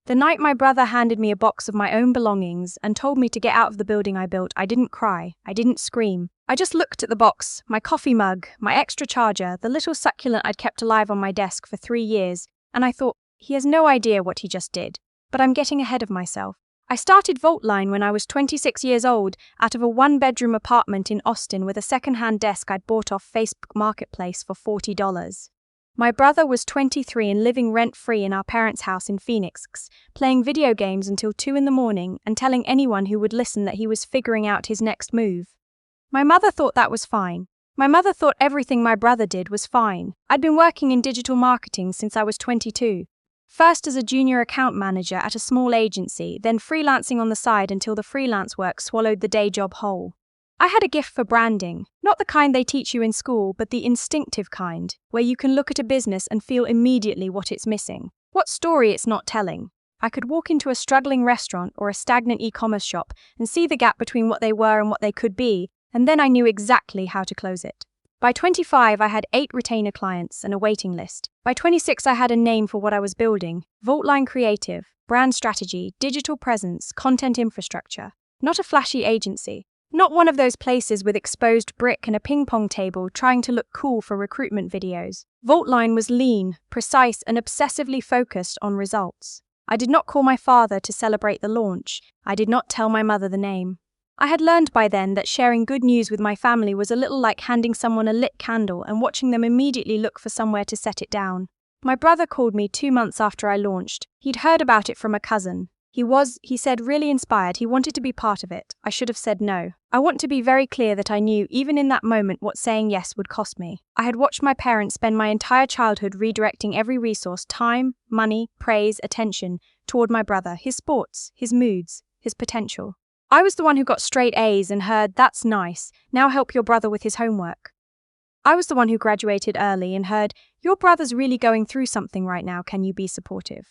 The night my brother handed me a box of my own belongings and told me to get out of the building I built, I didn't cry, I didn't scream. I just looked at the box, my coffee mug, my extra charger, the little succulent I'd kept alive on my desk for 3 years, and I thought, he has no idea what he just did. But I'm getting ahead of myself. I started Vaultline when I was 26 years old, out of a 1-bedroom apartment in Austin with a second-hand desk I'd bought off Facebook Marketplace for $40. My brother was 23 and living rent-free in our parents' house in Phoenix, playing video games until 2 in the morning and telling anyone who would listen that he was figuring out his next move. My mother thought that was fine. My mother thought everything my brother did was fine. I'd been working in digital marketing since I was 22. First as a junior account manager at a small agency, then freelancing on the side until the freelance work swallowed the day job whole. I had a gift for branding, not the kind they teach you in school, but the instinctive kind, where you can look at a business and feel immediately what it's missing, what story it's not telling. I could walk into a struggling restaurant or a stagnant e-commerce shop and see the gap between what they were and what they could be, and then I knew exactly how to close it. By 25, I had 8 retainer clients and a waiting list. By 26, I had a name for what I was building: Vaultline Creative, brand strategy, digital presence, content infrastructure. Not a flashy agency. Not one of those places with exposed brick and a ping-pong table trying to look cool for recruitment videos. Vaultline was lean, precise, and obsessively focused on results. I did not call my father to celebrate the launch. I did not tell my mother the name. I had learned by then that sharing good news with my family was a little like handing someone a lit candle and watching them immediately look for somewhere to set it down. My brother called me 2 months after I launched. He'd heard about it from a cousin. He said, really inspired. He wanted to be part of it. I should have said no. I want to be very clear that I knew, even in that moment, what saying yes would cost me. I had watched my parents spend my entire childhood redirecting every resource, time, money, praise, attention, toward my brother, his sports, his moods, his potential. I was the one who got straight A's and heard, that's nice, now help your brother with his homework. I was the one who graduated early and heard, your brother's really going through something right now, can you be supportive?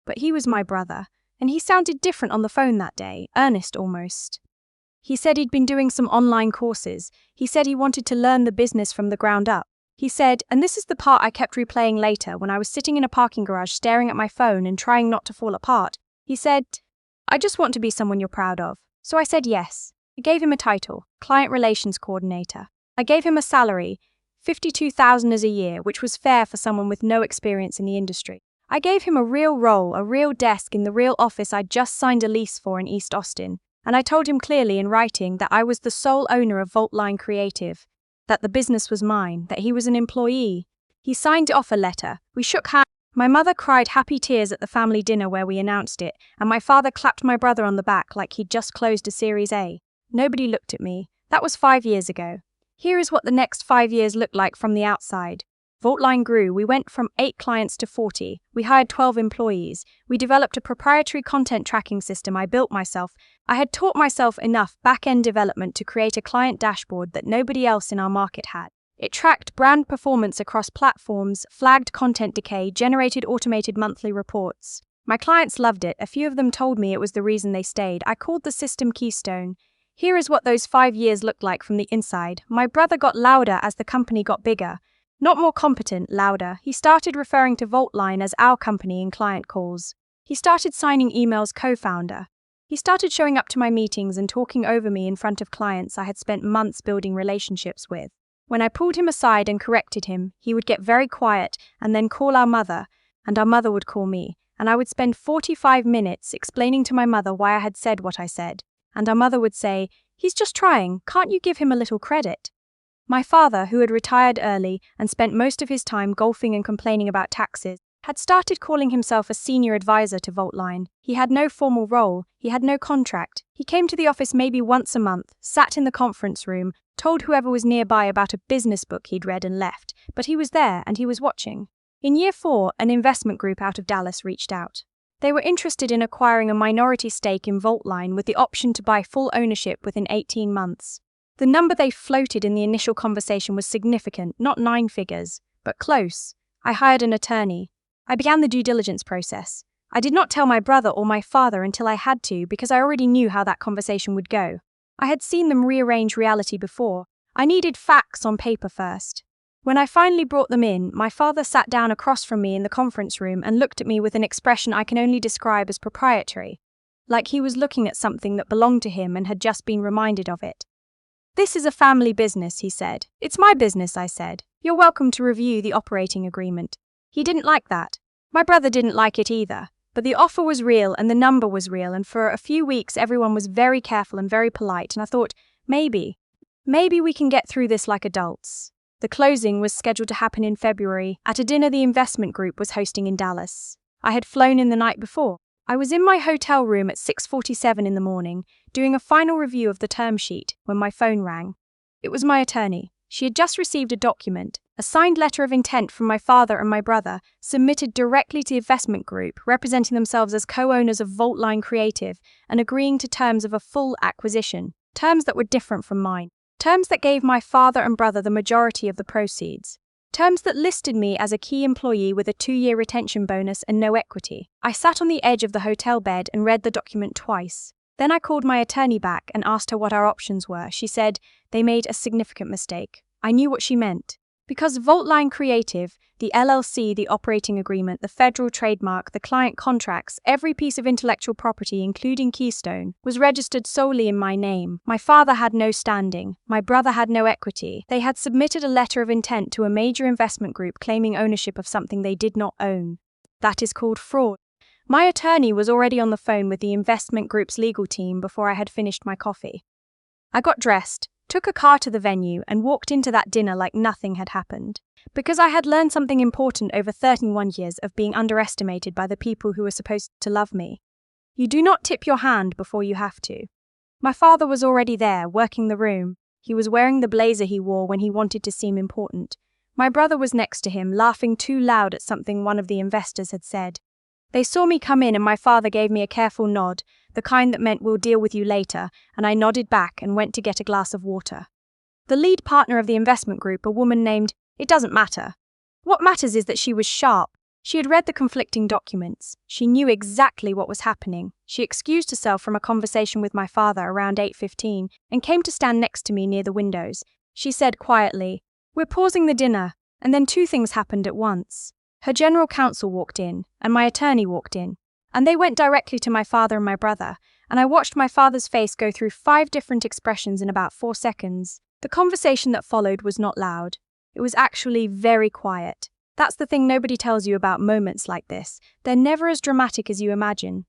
But he was my brother. And he sounded different on the phone that day, earnest almost. He said he'd been doing some online courses. He said he wanted to learn the business from the ground up. He said, and this is the part I kept replaying later when I was sitting in a parking garage staring at my phone and trying not to fall apart. He said, I just want to be someone you're proud of. So I said yes. I gave him a title, Client Relations Coordinator. I gave him a salary, $52,000 a year, which was fair for someone with no experience in the industry. I gave him a real role, a real desk in the real office I'd just signed a lease for in East Austin, and I told him clearly in writing that I was the sole owner of Vaultline Creative, that the business was mine, that he was an employee. He signed the offer letter. We shook hands. My mother cried happy tears at the family dinner where we announced it, and my father clapped my brother on the back like he'd just closed a Series A. Nobody looked at me. That was 5 years ago. Here is what the next 5 years looked like from the outside. Vaultline grew. We went from 8 clients to 40. We hired 12 employees. We developed a proprietary content tracking system I built myself. I had taught myself enough back-end development to create a client dashboard that nobody else in our market had. It tracked brand performance across platforms, flagged content decay, generated automated monthly reports. My clients loved it. A few of them told me it was the reason they stayed. I called the system Keystone. Here is what those 5 years looked like from the inside. My brother got louder as the company got bigger. Not more competent, louder. He started referring to Vaultline as our company in client calls. He started signing emails co-founder. He started showing up to my meetings and talking over me in front of clients I had spent months building relationships with. When I pulled him aside and corrected him, he would get very quiet and then call our mother, and our mother would call me, and I would spend 45 minutes explaining to my mother why I had said what I said. And our mother would say, he's just trying, can't you give him a little credit? My father, who had retired early and spent most of his time golfing and complaining about taxes, had started calling himself a senior advisor to Vaultline. He had no formal role, he had no contract. He came to the office maybe once a month, sat in the conference room, told whoever was nearby about a business book he'd read and left, but he was there and he was watching. In year 4, an investment group out of Dallas reached out. They were interested in acquiring a minority stake in Vaultline with the option to buy full ownership within 18 months. The number they floated in the initial conversation was significant, not 9 figures, but close. I hired an attorney. I began the due diligence process. I did not tell my brother or my father until I had to because I already knew how that conversation would go. I had seen them rearrange reality before. I needed facts on paper first. When I finally brought them in, my father sat down across from me in the conference room and looked at me with an expression I can only describe as proprietary, like he was looking at something that belonged to him and had just been reminded of it. "This is a family business," he said. "It's my business," I said. "You're welcome to review the operating agreement." He didn't like that. My brother didn't like it either. But the offer was real and the number was real, and for a few weeks everyone was very careful and very polite, and I thought, maybe we can get through this like adults. The closing was scheduled to happen in February at a dinner the investment group was hosting in Dallas. I had flown in the night before. I was in my hotel room at 6:47 in the morning, doing a final review of the term sheet, when my phone rang. It was my attorney. She had just received a document, a signed letter of intent from my father and my brother, submitted directly to the investment group, representing themselves as co-owners of Vaultline Creative and agreeing to terms of a full acquisition, terms that were different from mine, terms that gave my father and brother the majority of the proceeds, terms that listed me as a key employee with a 2-year retention bonus and no equity. I sat on the edge of the hotel bed and read the document twice. Then I called my attorney back and asked her what our options were. She said they made a significant mistake. I knew what she meant. Because Vaultline Creative, the LLC, the operating agreement, the federal trademark, the client contracts, every piece of intellectual property, including Keystone, was registered solely in my name. My father had no standing. My brother had no equity. They had submitted a letter of intent to a major investment group claiming ownership of something they did not own. That is called fraud. My attorney was already on the phone with the investment group's legal team before I had finished my coffee. I got dressed, took a car to the venue, and walked into that dinner like nothing had happened. Because I had learned something important over 31 years of being underestimated by the people who were supposed to love me. You do not tip your hand before you have to. My father was already there, working the room. He was wearing the blazer he wore when he wanted to seem important. My brother was next to him, laughing too loud at something one of the investors had said. They saw me come in and my father gave me a careful nod, the kind that meant we'll deal with you later, and I nodded back and went to get a glass of water. The lead partner of the investment group, a woman named, it doesn't matter. What matters is that she was sharp. She had read the conflicting documents. She knew exactly what was happening. She excused herself from a conversation with my father around 8:15 and came to stand next to me near the windows. She said quietly, "We're pausing the dinner," and then 2 things happened at once. Her general counsel walked in, and my attorney walked in, and they went directly to my father and my brother, and I watched my father's face go through 5 different expressions in about 4 seconds. The conversation that followed was not loud. It was actually very quiet. That's the thing nobody tells you about moments like this. They're never as dramatic as you imagine.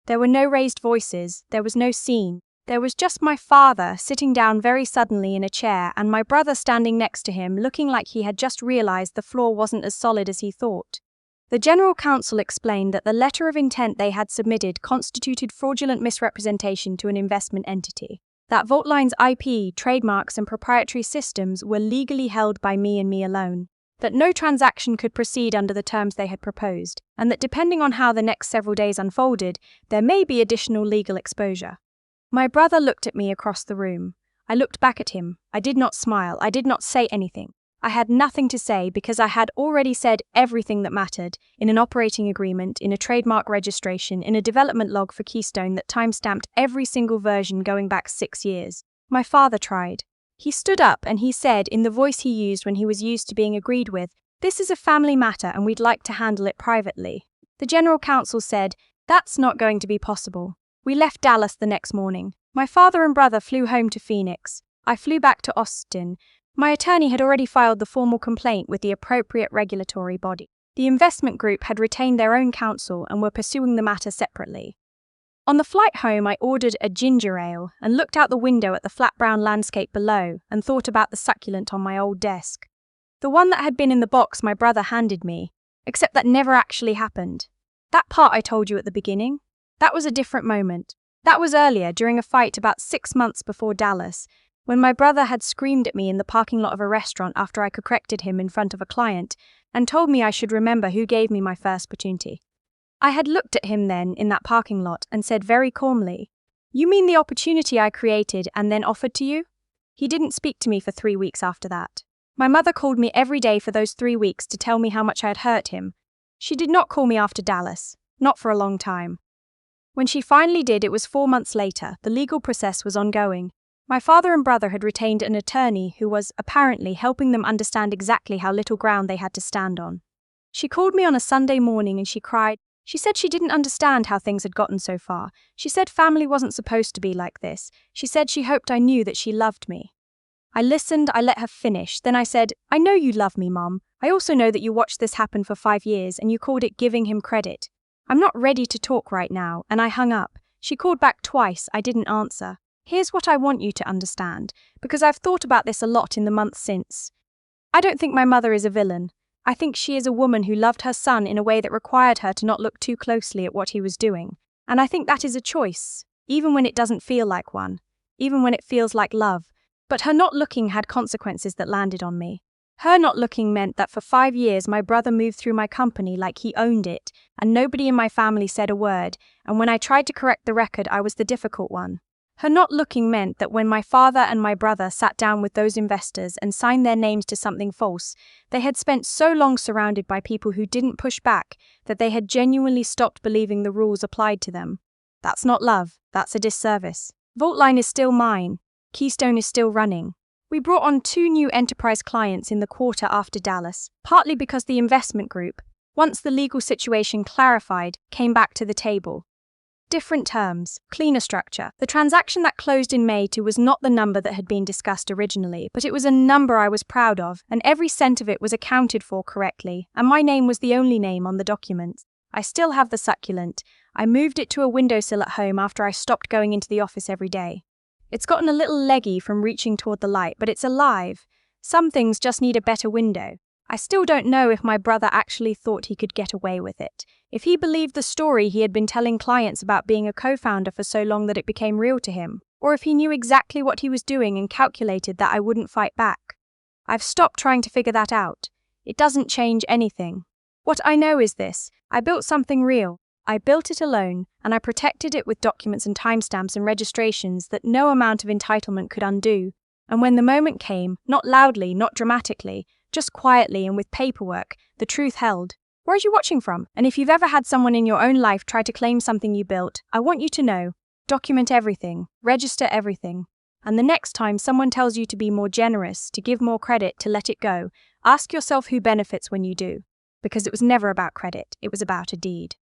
There were no raised voices, there was no scene. There was just my father sitting down very suddenly in a chair and my brother standing next to him, looking like he had just realized the floor wasn't as solid as he thought. The general counsel explained that the letter of intent they had submitted constituted fraudulent misrepresentation to an investment entity, that Vaultline's IP, trademarks and proprietary systems were legally held by me and me alone, that no transaction could proceed under the terms they had proposed, and that depending on how the next several days unfolded, there may be additional legal exposure. My brother looked at me across the room. I looked back at him. I did not smile. I did not say anything. I had nothing to say because I had already said everything that mattered in an operating agreement, in a trademark registration, in a development log for Keystone that timestamped every single version going back 6 years. My father tried. He stood up and he said, in the voice he used when he was used to being agreed with, "This is a family matter and we'd like to handle it privately." The general counsel said, "That's not going to be possible." We left Dallas the next morning. My father and brother flew home to Phoenix. I flew back to Austin. My attorney had already filed the formal complaint with the appropriate regulatory body. The investment group had retained their own counsel and were pursuing the matter separately. On the flight home, I ordered a ginger ale and looked out the window at the flat brown landscape below and thought about the succulent on my old desk. The one that had been in the box my brother handed me, except that never actually happened. That part I told you at the beginning? That was a different moment. That was earlier, during a fight about 6 months before Dallas, when my brother had screamed at me in the parking lot of a restaurant after I corrected him in front of a client and told me I should remember who gave me my first opportunity. I had looked at him then in that parking lot and said very calmly, "You mean the opportunity I created and then offered to you?" He didn't speak to me for 3 weeks after that. My mother called me every day for those 3 weeks to tell me how much I had hurt him. She did not call me after Dallas, not for a long time. When she finally did, it was 4 months later. The legal process was ongoing. My father and brother had retained an attorney who was, apparently, helping them understand exactly how little ground they had to stand on. She called me on a Sunday morning and she cried. She said she didn't understand how things had gotten so far. She said family wasn't supposed to be like this. She said she hoped I knew that she loved me. I listened, I let her finish. Then I said, I know you love me, Mom. I also know that you watched this happen for 5 years and you called it giving him credit. I'm not ready to talk right now, and I hung up. She called back twice, I didn't answer. Here's what I want you to understand, because I've thought about this a lot in the months since. I don't think my mother is a villain. I think she is a woman who loved her son in a way that required her to not look too closely at what he was doing. And I think that is a choice, even when it doesn't feel like one, even when it feels like love. But her not looking had consequences that landed on me. Her not looking meant that for 5 years my brother moved through my company like he owned it, and nobody in my family said a word, and when I tried to correct the record I was the difficult one. Her not looking meant that when my father and my brother sat down with those investors and signed their names to something false, they had spent so long surrounded by people who didn't push back that they had genuinely stopped believing the rules applied to them. That's not love, that's a disservice. Vaultline is still mine. Keystone is still running. We brought on 2 new enterprise clients in the quarter after Dallas, partly because the investment group, once the legal situation clarified, came back to the table. Different terms, cleaner structure. The transaction that closed in May 2 was not the number that had been discussed originally, but it was a number I was proud of, and every cent of it was accounted for correctly, and my name was the only name on the documents. I still have the succulent. I moved it to a windowsill at home after I stopped going into the office every day. It's gotten a little leggy from reaching toward the light, but it's alive. Some things just need a better window. I still don't know if my brother actually thought he could get away with it. If he believed the story he had been telling clients about being a co-founder for so long that it became real to him, or if he knew exactly what he was doing and calculated that I wouldn't fight back. I've stopped trying to figure that out. It doesn't change anything. What I know is this: I built something real. I built it alone, and I protected it with documents and timestamps and registrations that no amount of entitlement could undo. And when the moment came, not loudly, not dramatically, just quietly and with paperwork, the truth held. Where are you watching from? And if you've ever had someone in your own life try to claim something you built, I want you to know, document everything, register everything. And the next time someone tells you to be more generous, to give more credit, to let it go, ask yourself who benefits when you do. Because it was never about credit, it was about a deed.